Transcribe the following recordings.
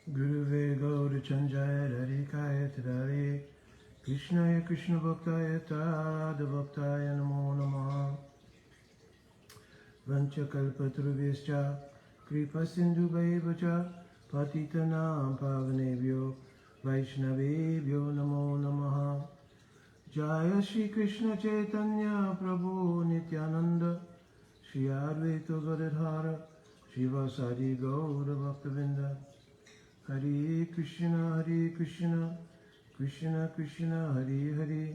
Guruve Gaura Chanjaya Radhikaya Tadare Krishnaya Krishna Bhaktaya Tada Bhaktaya Namo Namaha Vancha Kalpatrubhyascha Kripa Sindhu Bhaivacha Patitanam Pavanebhyo Vaishnavebhyo Namo Namaha Jaya Shri Krishna Chaitanya Prabhu Nityananda Shri Advaita Gadadhara Shivasadi Gaura Bhaktavinda Hare Krishna, Krishna Krishna, Hare Hare,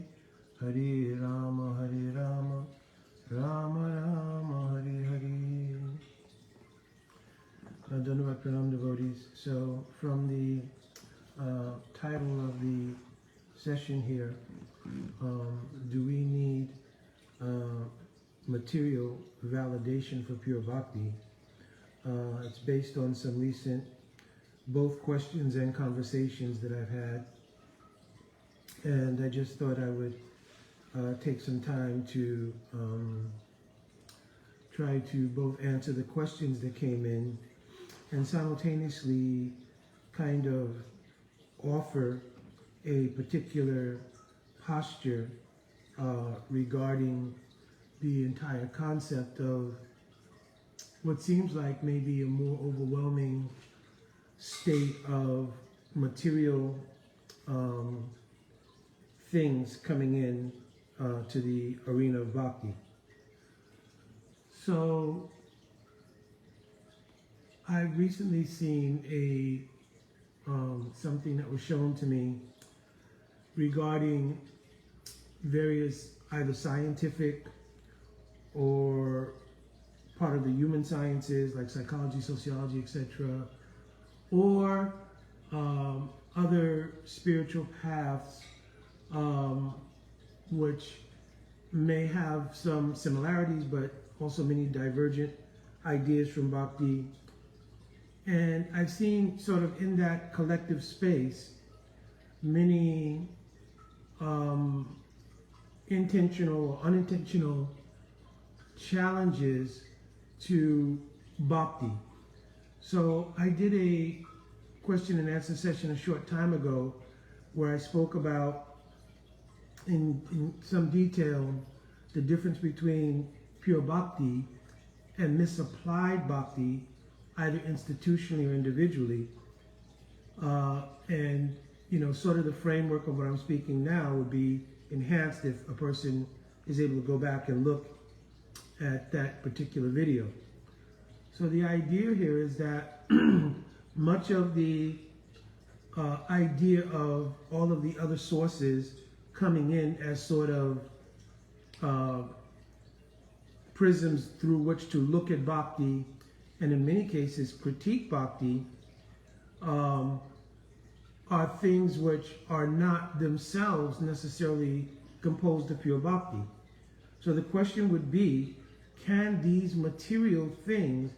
Hare Rama, Rama Rama, Hare Hare. Dhanavad Pranam devotees. So, from the title of the session here, do we need material validation for pure bhakti? It's based on some recent both questions and conversations that I've had, and I just thought I would take some time to try to both answer the questions that came in and simultaneously kind of offer a particular posture regarding the entire concept of what seems like maybe a more overwhelming state of material things coming in to the arena of bhakti. So I've recently seen something that was shown to me regarding various either scientific or part of the human sciences like psychology, sociology, etc., or other spiritual paths which may have some similarities but also many divergent ideas from bhakti. And I've seen sort of in that collective space many intentional or unintentional challenges to bhakti. So I did a question and answer session a short time ago where I spoke about in some detail the difference between pure bhakti and misapplied bhakti, either institutionally or individually. And sort of the framework of what I'm speaking now would be enhanced if a person is able to go back and look at that particular video. So the idea here is that much of the idea of all of the other sources coming in as sort of prisms through which to look at bhakti and in many cases critique bhakti are things which are not themselves necessarily composed of pure bhakti. So the question would be, can these material things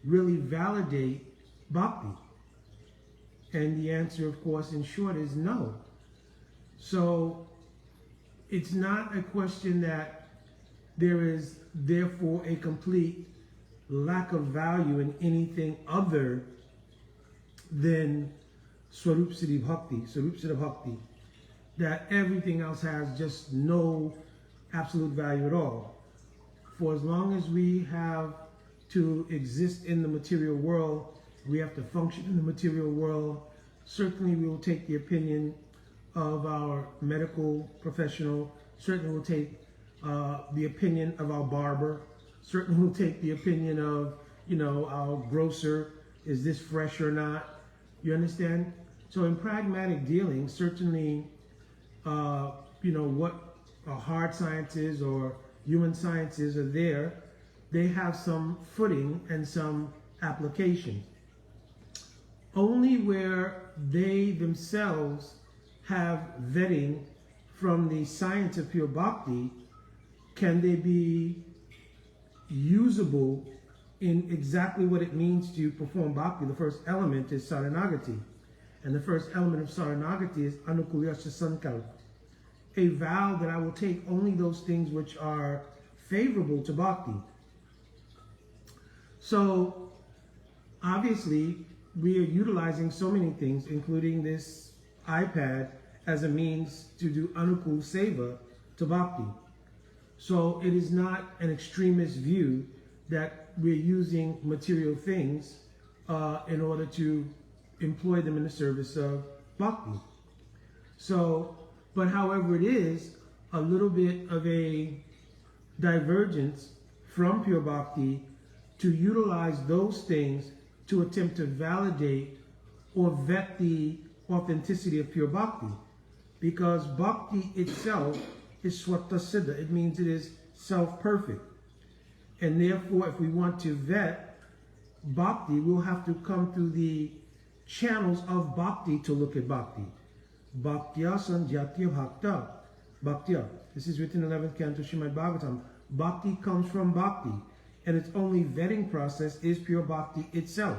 really validate bhakti? And the answer, of course, in short, is no. So it's not a question that there is therefore a complete lack of value in anything other than Swarup Siddhi Bhakti, that everything else has just no absolute value at all. For as long as we have to exist in the material world, we have to function in the material world. Certainly we will take the opinion of our medical professional, certainly we'll take the opinion of our barber, certainly we'll take the opinion of, our grocer, is this fresh or not? You understand? So in pragmatic dealing, certainly, what hard sciences or human sciences are there, they have some footing and some application. Only where they themselves have vetting from the science of pure bhakti can they be usable in exactly what it means to perform bhakti. The first element is saranagati. And the first element of saranagati is anukulyasya sankalpa, a vow that I will take only those things which are favorable to bhakti. So obviously we are utilizing so many things, including this iPad, as a means to do anukul seva to bhakti. So it is not an extremist view that we're using material things in order to employ them in the service of bhakti. So, but however, it is a little bit of a divergence from pure bhakti to utilize those things to attempt to validate or vet the authenticity of pure bhakti. Because bhakti itself is swata siddha. It means it is self-perfect. And therefore, if we want to vet bhakti, we'll have to come through the channels of bhakti to look at bhakti. Bhaktya sanjatya bhakta. Bhaktya. This is written in 11th canto Srimad Bhagavatam. Bhakti comes from bhakti. And its only vetting process is pure bhakti itself.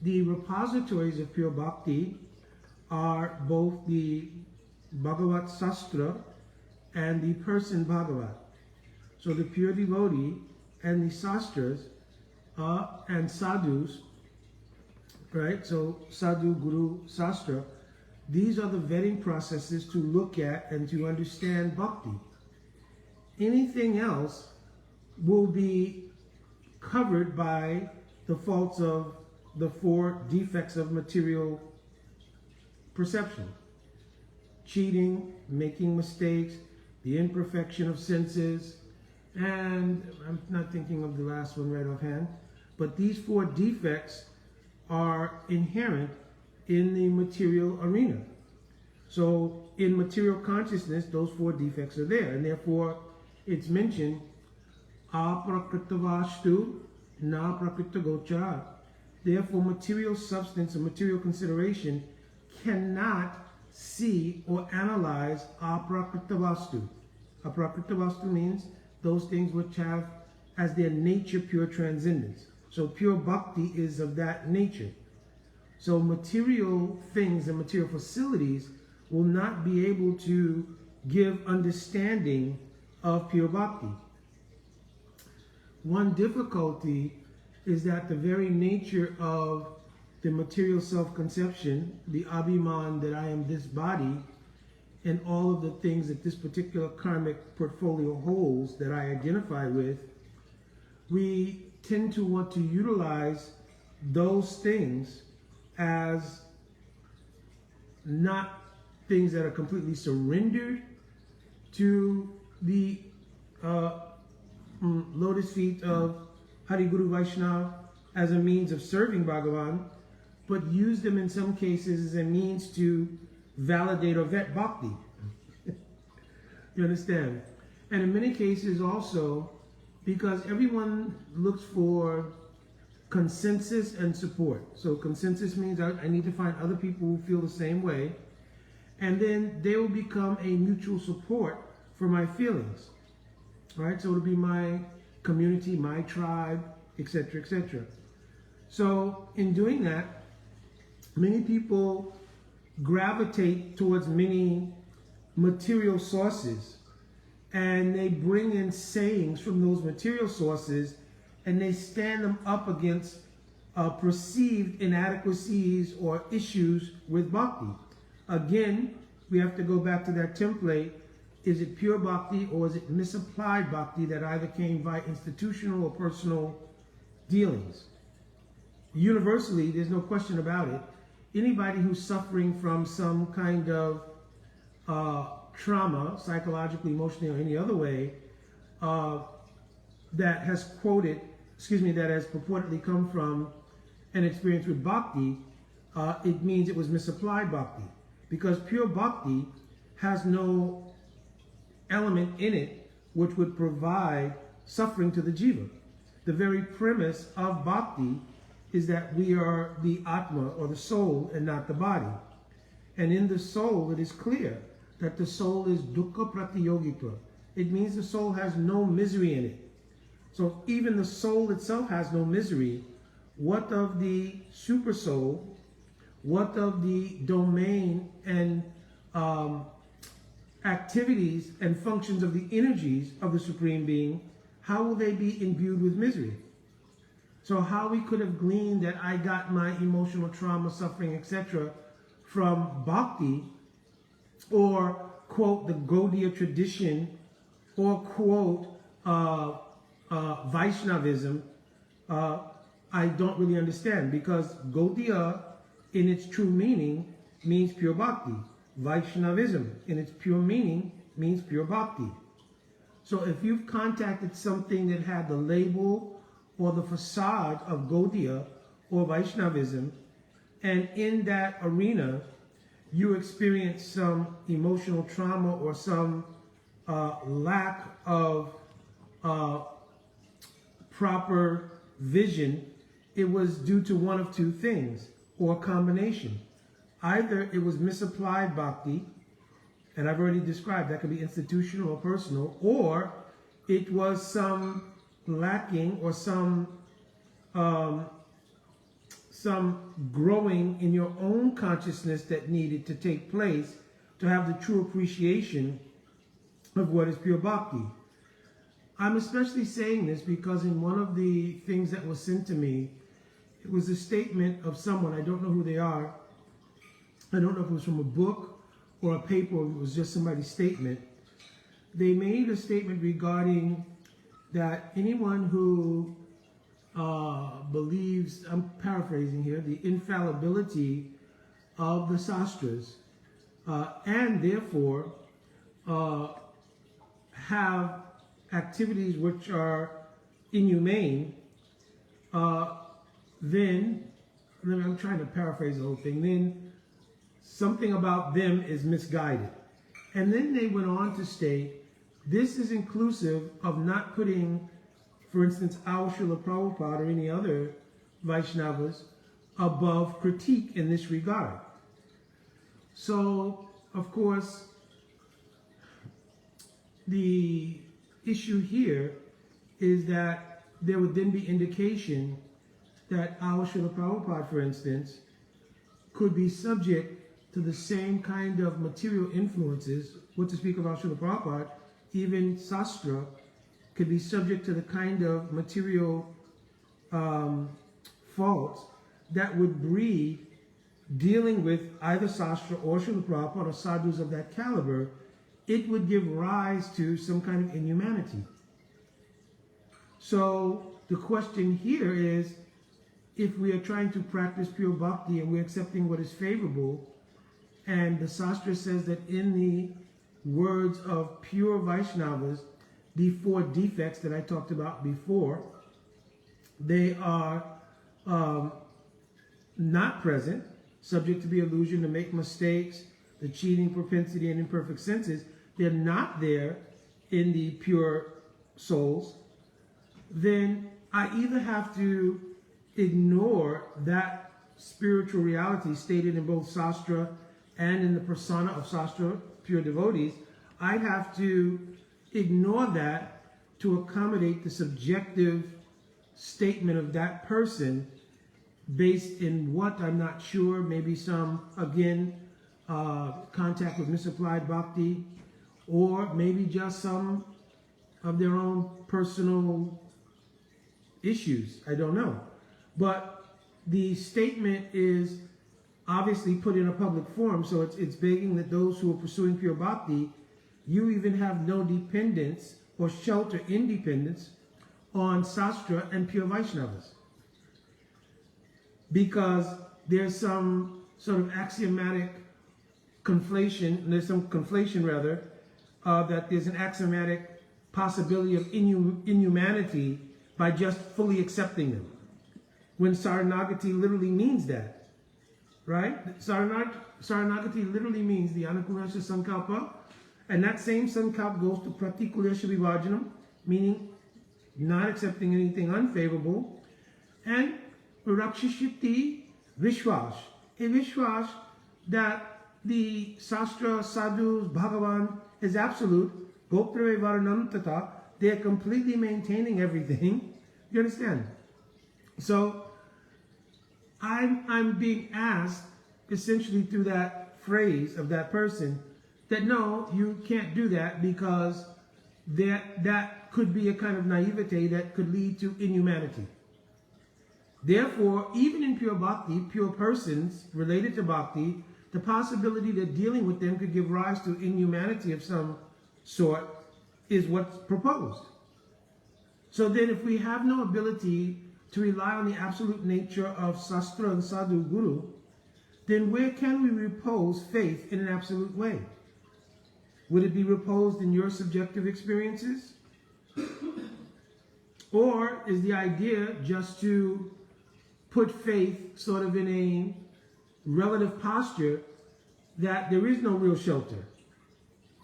The repositories of pure bhakti are both the Bhagavat Sastra and the person Bhagavat. So the pure devotee and the Sastras and Sadhus, right? So Sadhu, Guru, Sastra, these are the vetting processes to look at and to understand bhakti. Anything else will be covered by the faults of the 4 defects of material perception. Cheating, making mistakes, the imperfection of senses, and I'm not thinking of the last one right offhand, but these 4 defects are inherent in the material arena. So in material consciousness, those 4 defects are there, and therefore it's mentioned aprakritavastu na prakritagocha. Therefore, material substance and material consideration cannot see or analyze aprakritavastu. Aprakritavastu means those things which have as their nature pure transcendence. So pure bhakti is of that nature. So material things and material facilities will not be able to give understanding of pure bhakti. One difficulty is that the very nature of the material self-conception, the abhiman that I am this body, and all of the things that this particular karmic portfolio holds that I identify with, we tend to want to utilize those things as not things that are completely surrendered to the lotus feet of Hari Guru Vaishnava as a means of serving Bhagavan, but use them in some cases as a means to validate or vet bhakti. You understand? And in many cases also, because everyone looks for consensus and support. So consensus means I need to find other people who feel the same way, and then they will become a mutual support for my feelings. Right? So it'll be my community, my tribe, etc., etc. So in doing that, many people gravitate towards many material sources, and they bring in sayings from those material sources, and they stand them up against perceived inadequacies or issues with bhakti. Again, we have to go back to that template. Is it pure bhakti or is it misapplied bhakti that either came by institutional or personal dealings? Universally, there's no question about it. Anybody who's suffering from some kind of trauma, psychologically, emotionally, or any other way, that has purportedly come from an experience with bhakti, it means it was misapplied bhakti. Because pure bhakti has no element in it which would provide suffering to the jiva. The very premise of bhakti is that we are the atma, or the soul, and not the body. And in the soul, it is clear that the soul is dukkha pratiyogitva. It means the soul has no misery in it. So even the soul itself has no misery. What of the super soul? What of the domain and activities and functions of the energies of the Supreme Being? How will they be imbued with misery? So how we could have gleaned that I got my emotional trauma, suffering, etc. from Bhakti, or quote the Gaudiya tradition, or quote Vaishnavism, I don't really understand, because Gaudiya in its true meaning means pure Bhakti. Vaishnavism in its pure meaning means pure Bhakti. So if you've contacted something that had the label or the facade of Gaudiya or Vaishnavism, and in that arena you experience some emotional trauma or some lack of proper vision, it was due to one of two things, or a combination. Either it was misapplied bhakti, and I've already described that could be institutional or personal, or it was some lacking or some growing in your own consciousness that needed to take place to have the true appreciation of what is pure bhakti. I'm especially saying this because in one of the things that was sent to me, it was a statement of someone, I don't know who they are, I don't know if it was from a book or a paper, or it was just somebody's statement. They made a statement regarding that anyone who believes, I'm paraphrasing here, the infallibility of the Shastras, and therefore have activities which are inhumane, then, I'm trying to paraphrase the whole thing, then something about them is misguided. And then they went on to state, this is inclusive of not putting, for instance, our Srila Prabhupada or any other Vaishnavas above critique in this regard. So, of course, the issue here is that there would then be indication that our Srila Prabhupada, for instance, could be subject to the same kind of material influences. What to speak of our Srila Prabhupada, even Sastra could be subject to the kind of material faults that would breed dealing with either Sastra or Srila Prabhupada or sadhus of that caliber. It would give rise to some kind of inhumanity. So the question here is, if we are trying to practice pure bhakti and we're accepting what is favorable, and the Shastra says that in the words of pure Vaishnavas, the 4 defects that I talked about before, they are not present, subject to be illusion, to make mistakes, the cheating propensity and imperfect senses, they're not there in the pure souls, then I either have to ignore that spiritual reality stated in both Shastra and in the persona of Shastra pure devotees. I'd have to ignore that to accommodate the subjective statement of that person based in what, I'm not sure, maybe some, again, contact with misapplied bhakti, or maybe just some of their own personal issues. I don't know. But the statement is obviously put in a public forum, so it's begging that those who are pursuing pure bhakti, you even have no dependence or shelter independence on Shastra and pure Vaishnavas. Because there's some sort of axiomatic conflation, that there's an axiomatic possibility of inhumanity by just fully accepting them. When Saranagati literally means that, right? Saranagati literally means the Anukulasya Sankalpa, and that same Sankalpa goes to Pratikulasya Vibhajanam, meaning not accepting anything unfavorable, and Rakshishiti Vishwas, a Vishwas that the Shastra, Sadhus, Bhagavan is absolute, Goptre Varanam Tata, they are completely maintaining everything. You understand? So I'm being asked, essentially through that phrase of that person, that no, you can't do that because that could be a kind of naivete that could lead to inhumanity. Therefore, even in pure bhakti, pure persons related to bhakti, the possibility that dealing with them could give rise to inhumanity of some sort is what's proposed. So then if we have no ability to rely on the absolute nature of Sastra and Sadhu Guru, then where can we repose faith in an absolute way? Would it be reposed in your subjective experiences? Or is the idea just to put faith sort of in a relative posture that there is no real shelter?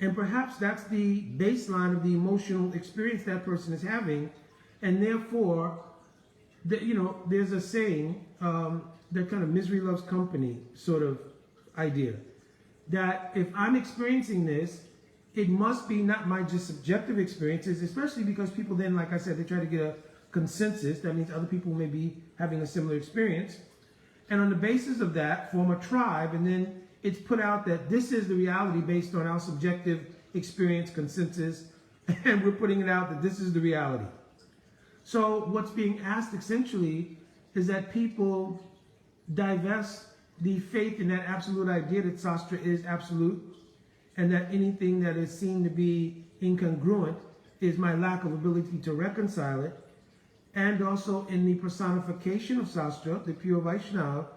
And perhaps that's the baseline of the emotional experience that person is having, and therefore, there's a saying, that kind of misery loves company sort of idea, that if I'm experiencing this, it must be not my just subjective experiences, especially because people then, like I said, they try to get a consensus. That means other people may be having a similar experience. And on the basis of that, form a tribe, and then it's put out that this is the reality based on our subjective experience consensus, and we're putting it out that this is the reality. So what's being asked essentially is that people divest the faith in that absolute idea that Sastra is absolute, and that anything that is seen to be incongruent is my lack of ability to reconcile it, and also in the personification of Sastra, the pure Vaishnava,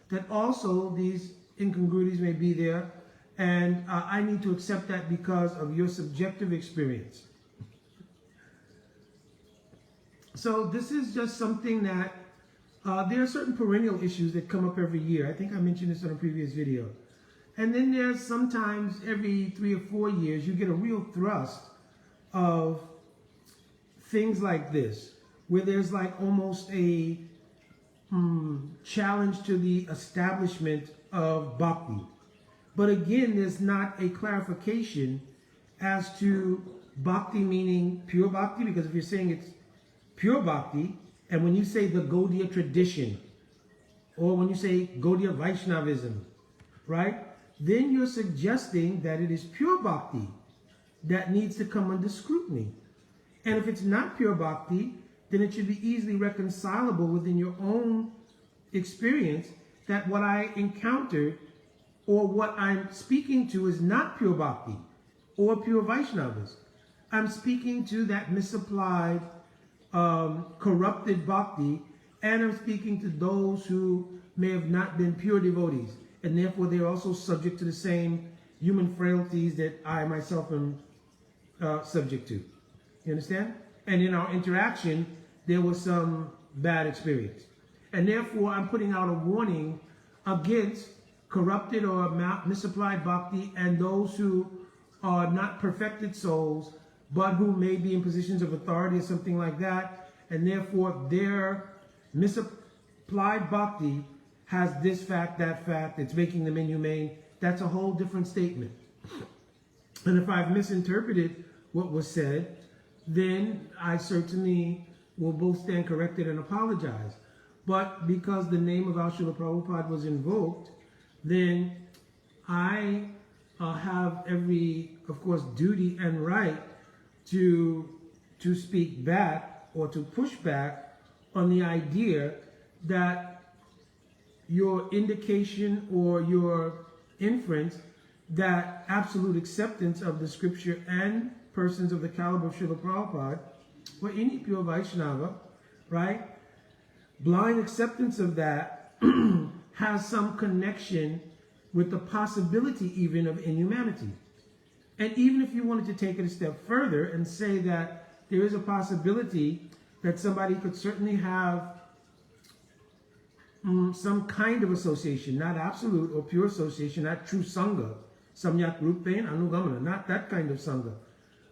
that also these incongruities may be there, and I need to accept that because of your subjective experience. So this is just something that, there are certain perennial issues that come up every year. I think I mentioned this in a previous video. And then there's sometimes every 3 or 4 years, you get a real thrust of things like this, where there's like almost a challenge to the establishment of bhakti. But again, there's not a clarification as to bhakti meaning pure bhakti, because if you're saying it's pure bhakti, and when you say the Gaudiya tradition, or when you say Gaudiya Vaishnavism, right, then you're suggesting that it is pure bhakti that needs to come under scrutiny. And if it's not pure bhakti, then it should be easily reconcilable within your own experience that what I encountered or what I'm speaking to is not pure bhakti or pure Vaishnavas. I'm speaking to that misapplied, corrupted bhakti, and I'm speaking to those who may have not been pure devotees, and therefore they're also subject to the same human frailties that I myself am subject to. You understand? And in our interaction, there was some bad experience. And therefore, I'm putting out a warning against corrupted or misapplied bhakti and those who are not perfected souls, but who may be in positions of authority or something like that, and therefore their misapplied bhakti has this fact, that fact, it's making them inhumane. That's a whole different statement. And if I've misinterpreted what was said, then I certainly will both stand corrected and apologize. But because the name of our Srila Prabhupada was invoked, then I have every, of course, duty and right to speak back or to push back on the idea that your indication or your inference that absolute acceptance of the scripture and persons of the caliber of Srila Prabhupada or any pure Vaishnava, right? Blind acceptance of that has some connection with the possibility even of inhumanity. And even if you wanted to take it a step further and say that there is a possibility that somebody could certainly have some kind of association, not absolute or pure association, not true sangha, samyak rupen anugamana, not that kind of sangha,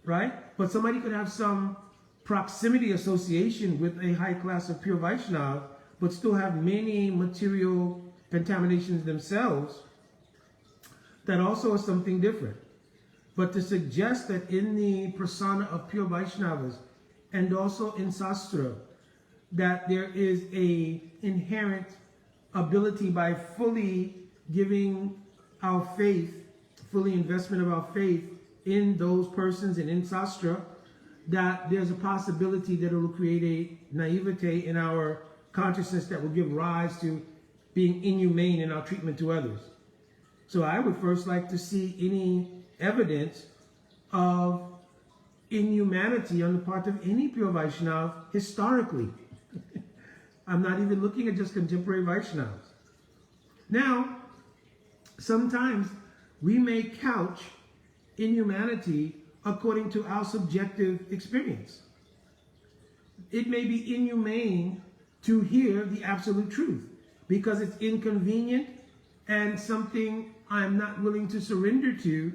right? But somebody could have some proximity association with a high class of pure Vaishnava, but still have many material contaminations themselves. That also is something different. But to suggest that in the persona of pure Vaishnavas and also in Sastra, that there is a inherent ability by fully giving our faith, fully investment of our faith in those persons and in Sastra, that there's a possibility that it will create a naivete in our consciousness that will give rise to being inhumane in our treatment to others. So I would first like to see any evidence of inhumanity on the part of any pure Vaishnava historically. I'm not even looking at just contemporary Vaishnavas. Now, sometimes we may couch inhumanity according to our subjective experience. It may be inhumane to hear the absolute truth because it's inconvenient and something I'm not willing to surrender to.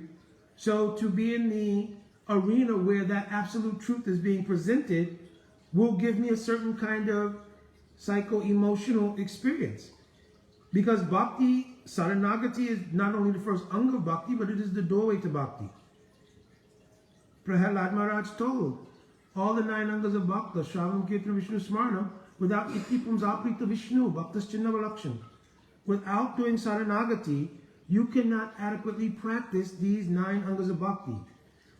So to be in the arena where that absolute truth is being presented will give me a certain kind of psycho-emotional experience. Because Bhakti, Saranagati, is not only the first anga of Bhakti, but it is the doorway to Bhakti. Prahalad Maharaj told, all the 9 angas of Bhakta, Shravam Kirtan Vishnu Smarna, without Ittipum Zaprita Vishnu, Bhaktas Chinnavalakshan. Without doing Saranagati, you cannot adequately practice these 9 angas of Bhakti.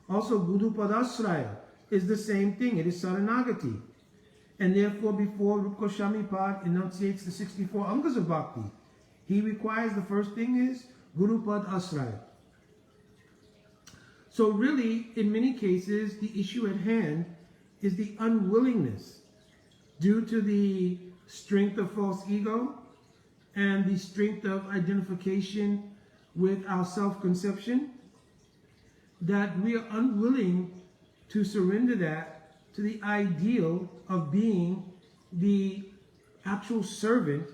Also, Guru Padasraya is the same thing. It is Saranagati. And therefore, before Rupa Goswami Pad enunciates the 64 angas of Bhakti, he requires the first thing is Guru Pad Asraya. So really, in many cases, the issue at hand is the unwillingness due to the strength of false ego and the strength of identification with our self-conception, that we are unwilling to surrender that to the ideal of being the actual servant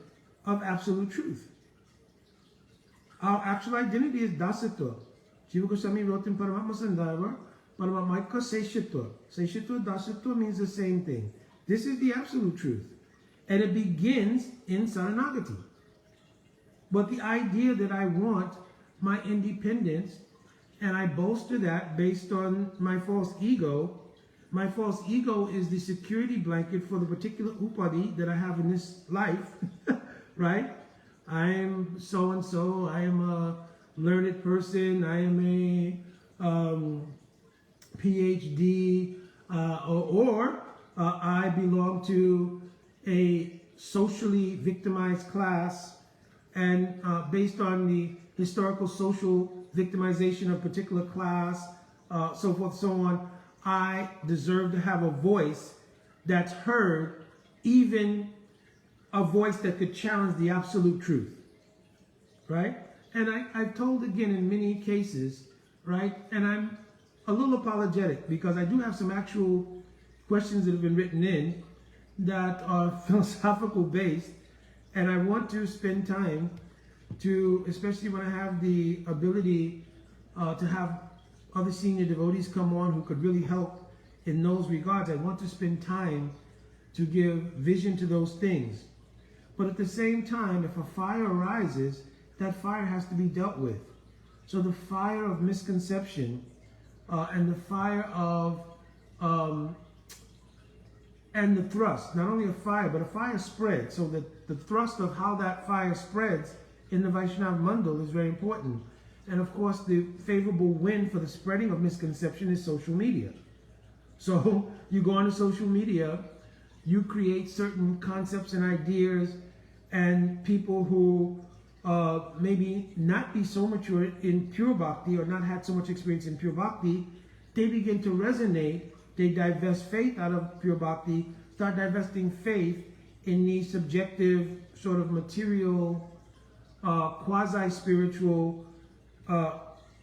of absolute truth. Our actual identity is dasatva. Jiva Goswami wrote in Paramatma Sandharva, Paramaika Seshitva. Seshitva, dasatva means the same thing. This is the absolute truth. And it begins in Saranagati. But the idea that I want my independence, and I bolster that based on my false ego is the security blanket for the particular upadi that I have in this life, right? I am so-and-so, I am a learned person, I am a PhD, or I belong to a socially victimized class, and based on the historical social victimization of a particular class, so forth, so on, I deserve to have a voice that's heard, even a voice that could challenge the absolute truth, right? And I've told again in many cases, right, and I'm a little apologetic because I do have some actual questions that have been written in that are philosophical based, and I want to spend time to, especially when I have the ability to have other senior devotees come on who could really help in those regards. I want to spend time to give vision to those things. But at the same time, if a fire arises, that fire has to be dealt with. So the fire of misconception and the fire of, and the thrust, not only a fire, but a fire spreads. So that the thrust of how that fire spreads in the Vaishnava Mandal is very important. And of course, the favorable wind for the spreading of misconception is social media. So you go on to social media, you create certain concepts and ideas, and people who maybe not be so mature in pure bhakti or not had so much experience in pure bhakti, they begin to resonate. They divest faith out of pure bhakti, start divesting faith in the subjective sort of material, quasi-spiritual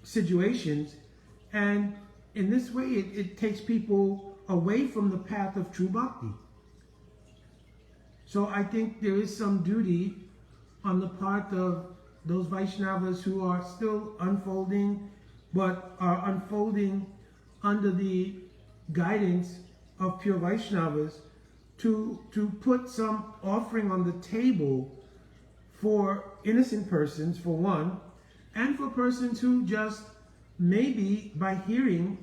situations, and in this way it takes people away from the path of true bhakti. So I think there is some duty on the part of those Vaishnavas who are still unfolding, but are unfolding under the guidance of pure Vaishnavas, to put some offering on the table for innocent persons, for one, and for persons who just maybe by hearing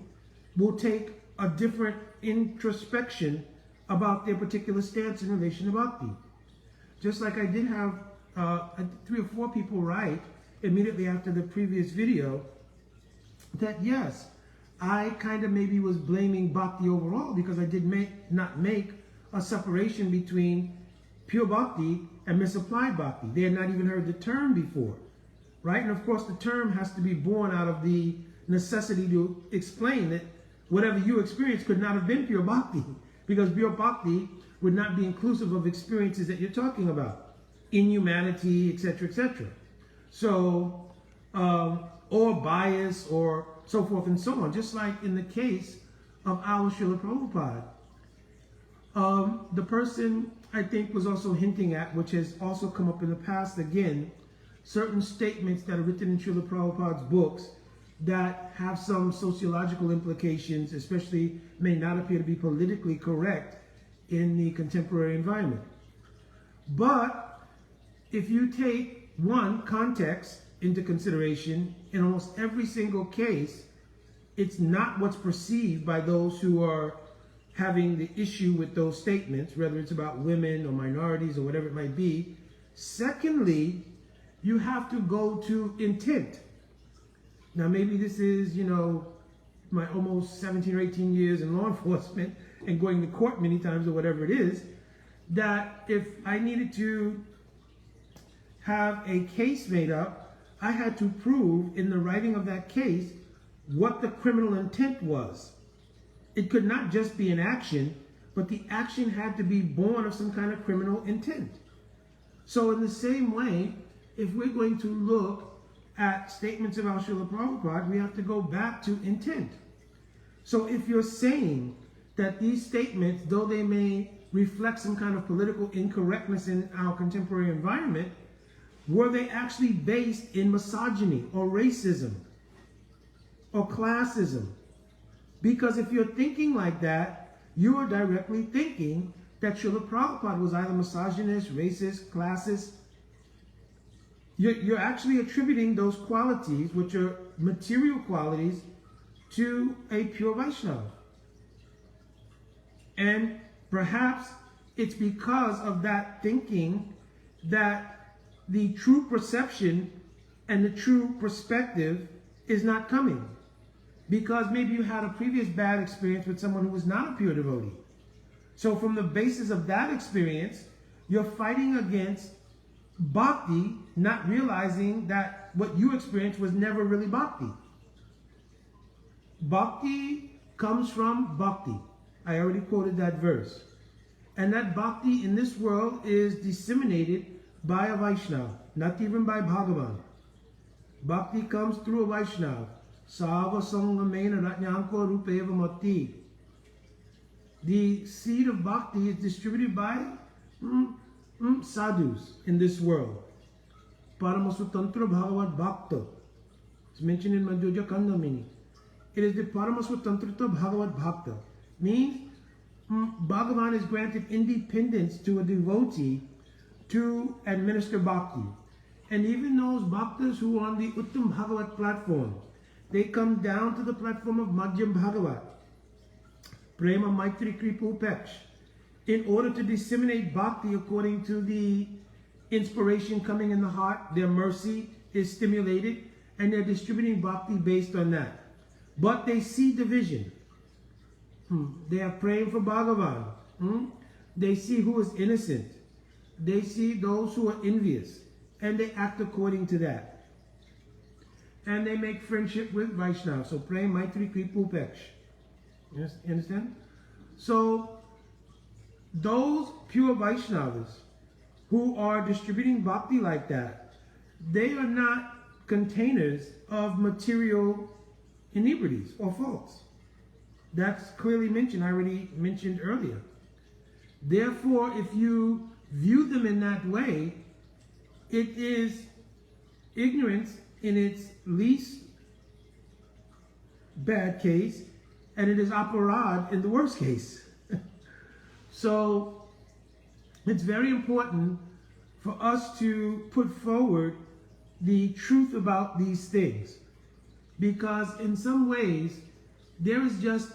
will take a different introspection about their particular stance in relation to bhakti. Just like I did have 3 or 4 people write immediately after the previous video that yes, I kind of maybe was blaming bhakti overall because I did not make a separation between pure bhakti and misapplied bhakti. They had not even heard the term before, right? And of course, the term has to be born out of the necessity to explain that whatever you experienced could not have been pure bhakti, because pure bhakti would not be inclusive of experiences that you're talking about, inhumanity, etc., etc. So, or bias, or so forth and so on. Just like in the case of our Srila Prabhupada. The person, I think, was also hinting at, which has also come up in the past again, certain statements that are written in Srila Prabhupada's books that have some sociological implications, especially may not appear to be politically correct in the contemporary environment. But if you take one context into consideration, in almost every single case, it's not what's perceived by those who are having the issue with those statements, whether it's about women or minorities or whatever it might be. Secondly, you have to go to intent. Now, maybe this is, my almost 17 or 18 years in law enforcement and going to court many times or whatever it is, that if I needed to have a case made up, I had to prove in the writing of that case what the criminal intent was. It could not just be an action, but the action had to be born of some kind of criminal intent. So in the same way, if we're going to look at statements about Srila Prabhupada, we have to go back to intent. So if you're saying that these statements, though they may reflect some kind of political incorrectness in our contemporary environment, were they actually based in misogyny or racism or classism? Because if you're thinking like that, you are directly thinking that Srila Prabhupada was either misogynist, racist, classist. You're actually attributing those qualities, which are material qualities, to a pure Vaishnava. And perhaps it's because of that thinking that the true perception and the true perspective is not coming. Because maybe you had a previous bad experience with someone who was not a pure devotee. So from the basis of that experience, you're fighting against bhakti, not realizing that what you experienced was never really bhakti. Bhakti comes from bhakti. I already quoted that verse. And that bhakti in this world is disseminated by a Vaishnava, not even by Bhagavan. Bhakti comes through a Vaishnava. Sava Sangamena Ratnyanko Rupeva Mati. The seed of bhakti is distributed by sadhus in this world. Paramasvatantra Bhagavad Bhakta. It's mentioned in Madhurya Kandamini. It is the Paramasvatantrata Bhagavad Bhakta. Means Bhagavan is granted independence to a devotee to administer bhakti. And even those bhaktas who are on the Uttam Bhagavat platform, they come down to the platform of Madhyam Bhagavat, Prema Maitri Kripupeksh, in order to disseminate bhakti according to the inspiration coming in the heart. Their mercy is stimulated and they're distributing bhakti based on that. But they see division. They are praying for Bhagavan. They see who is innocent. They see those who are envious. And they act according to that. And they make friendship with Vaishnava. So pray Maitri Kripupeksh. You understand? So those pure Vaishnavas who are distributing bhakti like that, they are not containers of material inebrities or faults. That's clearly mentioned. I already mentioned earlier. Therefore, if you view them in that way, it is ignorance in its least bad case, and it is aparad in the worst case. So it's very important for us to put forward the truth about these things, because in some ways there is just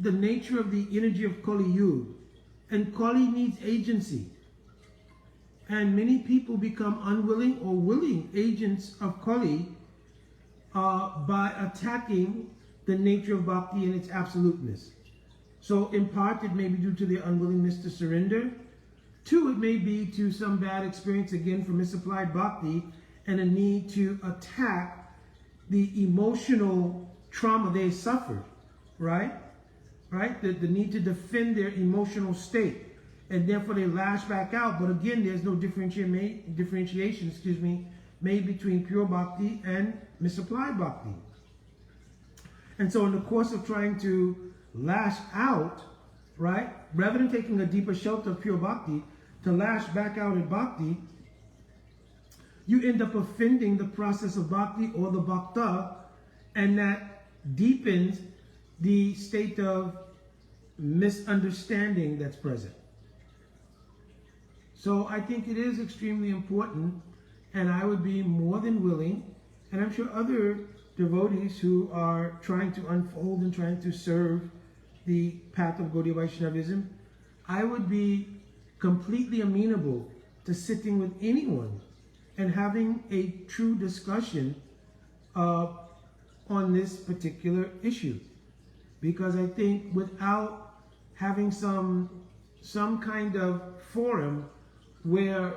the nature of the energy of Kali Yuga, and Kali needs agency. And many people become unwilling or willing agents of Kali by attacking the nature of bhakti and its absoluteness. So in part it may be due to their unwillingness to surrender, Two, it may be to some bad experience, again, from misapplied bhakti and a need to attack the emotional trauma they suffered, right? Right? The need to defend their emotional state. And therefore they lash back out. But again, there's no differentiation, made between pure bhakti and misapplied bhakti. And so in the course of trying to lash out, right, rather than taking a deeper shelter of pure bhakti, to lash back out at bhakti, you end up offending the process of bhakti or the bhakta, and that deepens the state of misunderstanding that's present. So I think it is extremely important, and I would be more than willing, and I'm sure other devotees who are trying to unfold and trying to serve the path of Gaudiya Vaishnavism, I would be completely amenable to sitting with anyone and having a true discussion on this particular issue. Because I think without having some kind of forum where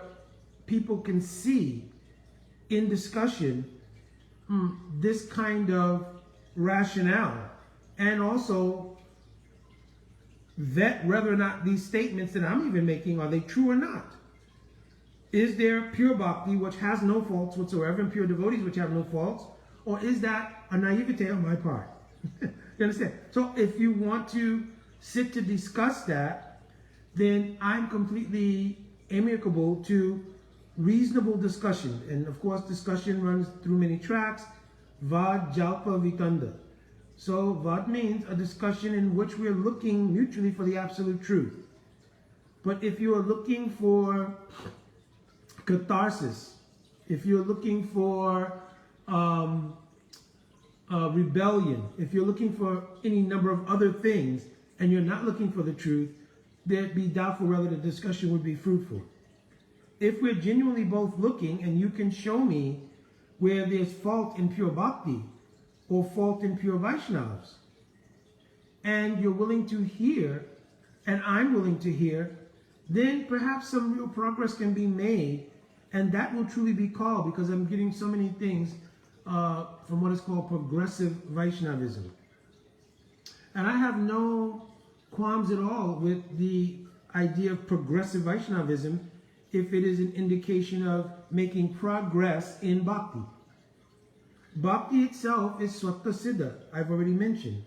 people can see in discussion this kind of rationale, and also vet whether or not these statements that I'm even making, are they true or not? Is there pure bhakti which has no faults whatsoever, and pure devotees which have no faults? Or is that a naivete on my part? You understand? So if you want to sit to discuss that, then I'm completely amicable to reasonable discussion. And of course, discussion runs through many tracks. Vad, Jalpa, Vitanda. So Vad means a discussion in which we're looking mutually for the absolute truth. But if you are looking for catharsis, if you're looking for rebellion, if you're looking for any number of other things, and you're not looking for the truth, there'd be doubtful whether the discussion would be fruitful. If we're genuinely both looking, and you can show me where there's fault in pure bhakti or fault in pure Vaishnavas, and you're willing to hear, and I'm willing to hear, then perhaps some real progress can be made, and that will truly be called, because I'm getting so many things from what is called progressive Vaishnavism. And I have no qualms at all with the idea of progressive Vaishnavism if it is an indication of making progress in bhakti. Bhakti itself is Swatta Siddha, I've already mentioned.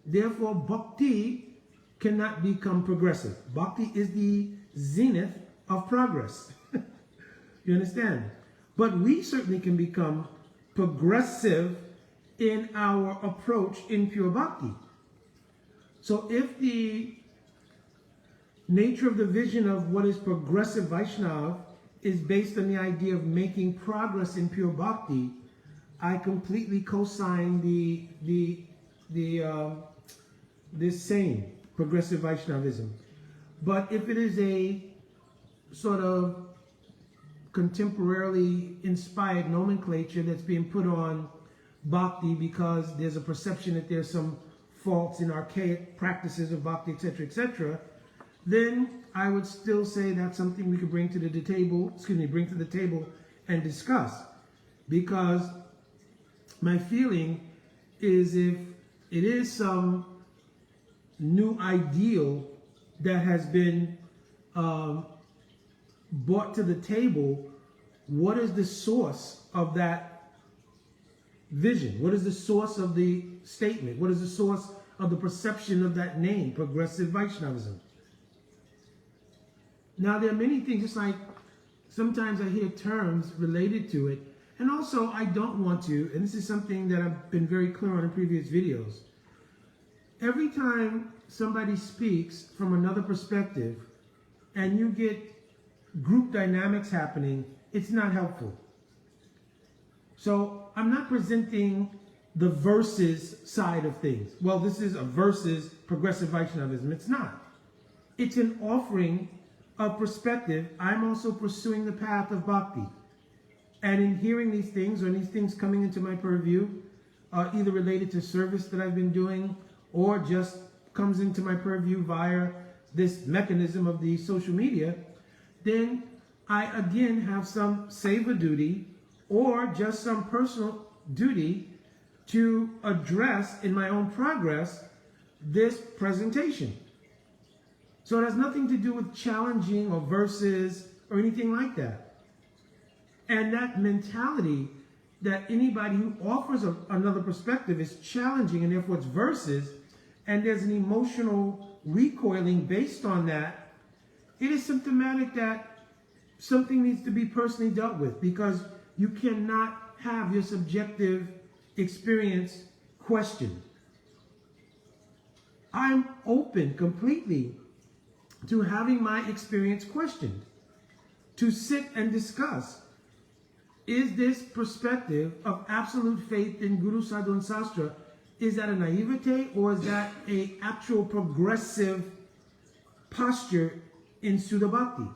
Therefore, bhakti cannot become progressive. Bhakti is the zenith of progress. You understand? But we certainly can become progressive in our approach in pure bhakti. So if the nature of the vision of what is progressive Vaishnava is based on the idea of making progress in pure bhakti, I completely co-sign this saying, progressive Vaishnavism. But if it is a sort of contemporarily inspired nomenclature that's being put on bhakti because there's a perception that there's some faults in archaic practices of bhakti, etc., then I would still say that's something we could bring to the table, and discuss. Because my feeling is, if it is some new ideal that has been brought to the table, what is the source of that vision? What is the source of the statement? What is the source of the perception of that name, progressive Vaishnavism? Now, there are many things, just like sometimes I hear terms related to it, and also I don't want to, and this is something that I've been very clear on in previous videos. Every time somebody speaks from another perspective and you get group dynamics happening, it's not helpful. So I'm not presenting the versus side of things. Well, this is a versus progressive Vaishnavism. It's not. It's an offering of perspective. I'm also pursuing the path of bhakti. And in hearing these things, or these things coming into my purview, either related to service that I've been doing, or just comes into my purview via this mechanism of the social media, then I again have some savor duty or just some personal duty to address in my own progress this presentation. So it has nothing to do with challenging or verses or anything like that. And that mentality that anybody who offers another perspective is challenging, and therefore it's verses, and there's an emotional recoiling based on that, it is symptomatic that something needs to be personally dealt with, because you cannot have your subjective experience questioned. I'm open completely to having my experience questioned, to sit and discuss. Is this perspective of absolute faith in Guru Sadhu and Sastra, is that a naivete, or is that an actual progressive posture in Sudha Bhakti?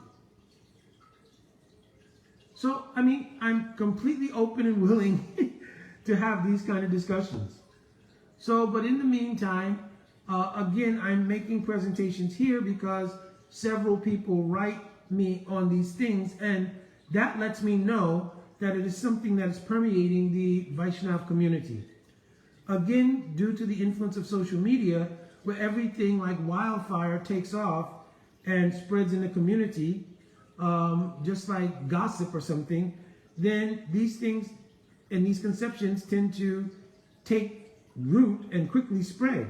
So, I mean, I'm completely open and willing to have these kind of discussions. So, but in the meantime, again, I'm making presentations here because several people write me on these things, and that lets me know that it is something that is permeating the Vaishnav community. Again, due to the influence of social media, where everything like wildfire takes off and spreads in the community, just like gossip or something, then these things and these conceptions tend to take root and quickly spread.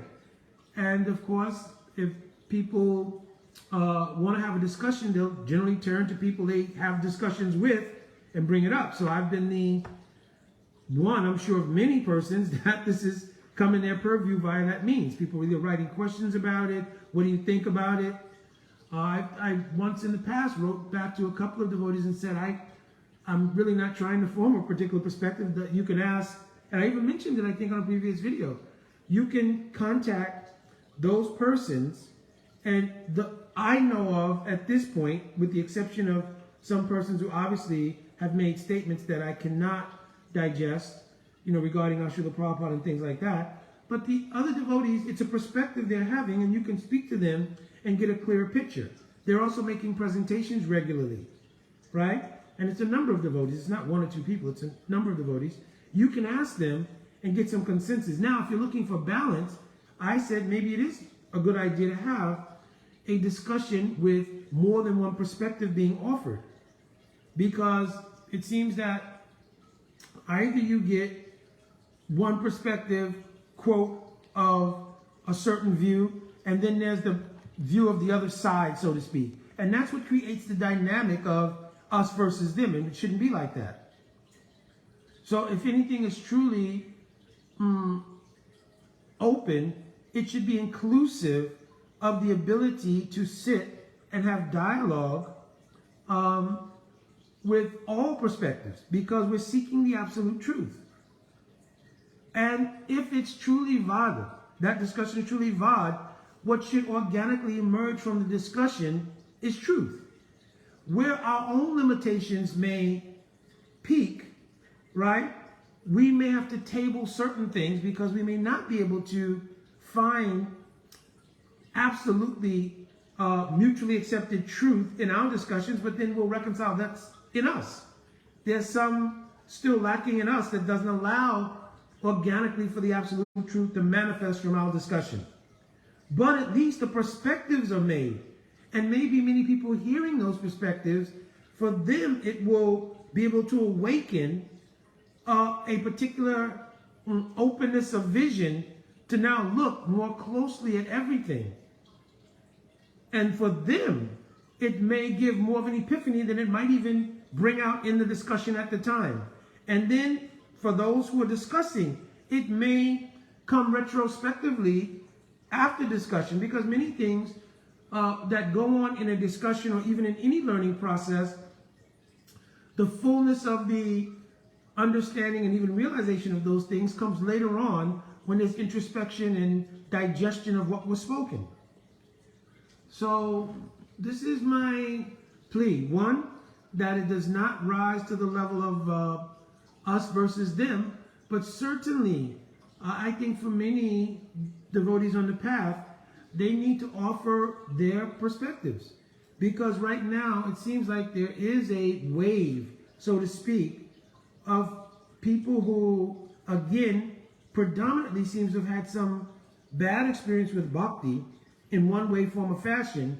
And of course, if people want to have a discussion, they'll generally turn to people they have discussions with and bring it up. So I've been the one, I'm sure, of many persons that this is come in their purview via that means. People are either writing questions about it, what do you think about it? I once in the past wrote back to a couple of devotees and said, I'm really not trying to form a particular perspective, that you can ask, and I even mentioned it, I think, on a previous video. You can contact those persons, and I know of at this point, with the exception of some persons who obviously have made statements that I cannot digest, regarding Srila Prabhupada and things like that. But the other devotees, it's a perspective they're having, and you can speak to them and get a clearer picture. They're also making presentations regularly, right? And it's a number of devotees. It's not one or two people. It's a number of devotees. You can ask them and get some consensus. Now, if you're looking for balance, I said maybe it is a good idea to have a discussion with more than one perspective being offered, because it seems that either you get one perspective, quote, of a certain view, and then there's the view of the other side, so to speak. And that's what creates the dynamic of us versus them, and it shouldn't be like that. So if anything is truly open, it should be inclusive of the ability to sit and have dialogue with all perspectives, because we're seeking the absolute truth. And if it's truly valid, that discussion is truly valid, what should organically emerge from the discussion is truth. Where our own limitations may peak, right, we may have to table certain things because we may not be able to find absolutely mutually accepted truth in our discussions, but then we'll reconcile that's in us. There's some still lacking in us that doesn't allow organically for the absolute truth to manifest from our discussion. But at least the perspectives are made. And maybe many people hearing those perspectives, for them it will be able to awaken a particular openness of vision to now look more closely at everything. And for them, it may give more of an epiphany than it might even bring out in the discussion at the time. And then for those who are discussing, it may come retrospectively after discussion, because many things that go on in a discussion or even in any learning process, the fullness of the understanding and even realization of those things comes later on when there's introspection and digestion of what was spoken. So this is my plea. One, that it does not rise to the level of us versus them, but certainly I think for many devotees on the path, they need to offer their perspectives. Because right now it seems like there is a wave, so to speak, of people who, again, predominantly seems to have had some bad experience with Bhakti in one way, form, or fashion,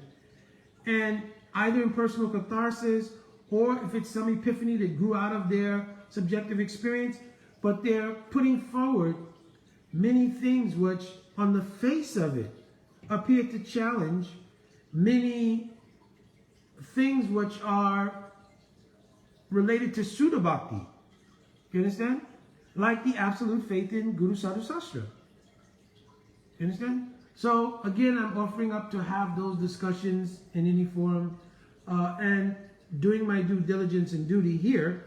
and either in personal catharsis or if it's some epiphany that grew out of their subjective experience, but they're putting forward many things which, on the face of it, appear to challenge many things which are related to Sudha Bhakti. You understand? Like the absolute faith in Guru Sadhu Sastra. You understand? So, again, I'm offering up to have those discussions in any forum, and doing my due diligence and duty here.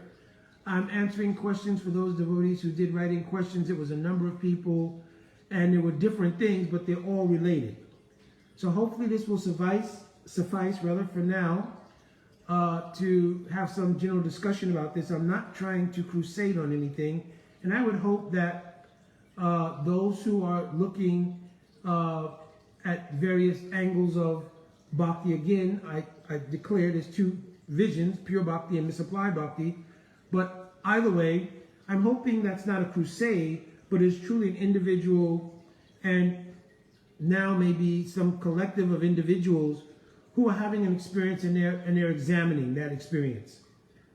I'm answering questions for those devotees who did write in questions. It was a number of people, and there were different things, but they're all related. So hopefully this will suffice for now, to have some general discussion about this. I'm not trying to crusade on anything, and I would hope that those who are looking at various angles of Bhakti, again, I declare there's two visions, pure Bhakti and misapplied Bhakti, but either way, I'm hoping that's not a crusade, but is truly an individual, and now maybe some collective of individuals who are having an experience, and they're examining that experience,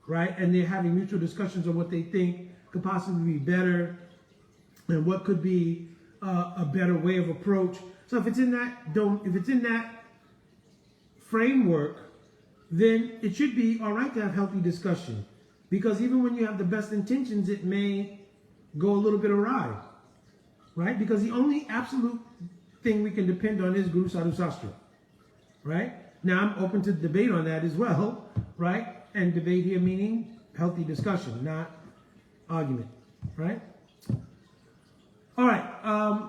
right? And they're having mutual discussions on what they think could possibly be better and what could be a better way of approach. So if it's in that framework, then it should be all right to have healthy discussion, because even when you have the best intentions, it may go a little bit awry, right? Because the only absolute thing we can depend on is Guru Sadhu Sastra, right? Now, I'm open to debate on that as well, right? And debate here meaning healthy discussion, not argument, right? All right,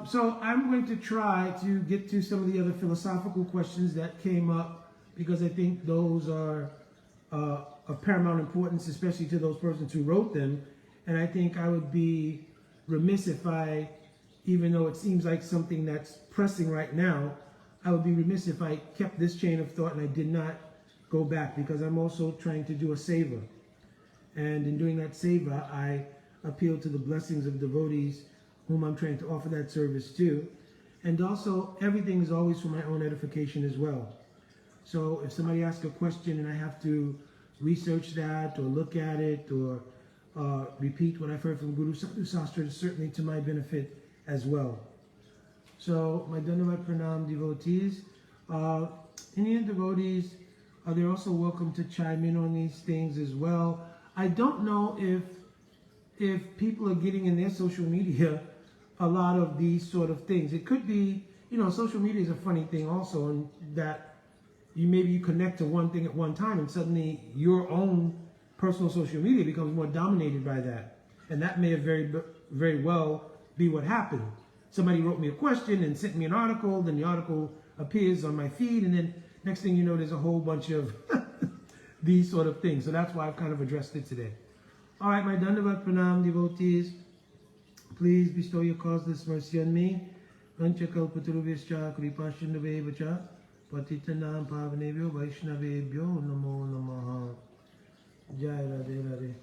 so I'm going to try to get to some of the other philosophical questions that came up, because I think those are of paramount importance, especially to those persons who wrote them. And I think I would be remiss if I, even though it seems like something that's pressing right now, I would be remiss if I kept this chain of thought and I did not go back, because I'm also trying to do a seva. And in doing that seva, I appeal to the blessings of devotees whom I'm trying to offer that service to. And also, everything is always for my own edification as well. So if somebody asks a question and I have to research that or look at it or repeat what I've heard from Guru Sadhu Sastra, is certainly to my benefit as well. So my Dandavat Pranam devotees, Indian devotees, they're also welcome to chime in on these things as well. I don't know if people are getting in their social media a lot of these sort of things. It could be, social media is a funny thing also, in that maybe you connect to one thing at one time and suddenly your own personal social media becomes more dominated by that. And that may have very well be what happened. Somebody wrote me a question and sent me an article, then the article appears on my feed, and then next thing you know, there's a whole bunch of these sort of things. So that's why I've kind of addressed it today. All right, my Dandavat Pranam devotees, please bestow your causeless mercy on me. Vanchakalpatarubhyascha kripasindhavevacha patitanam pavanebhyo vaishnavebhyo namo namaha. Jai Radhe Radhe.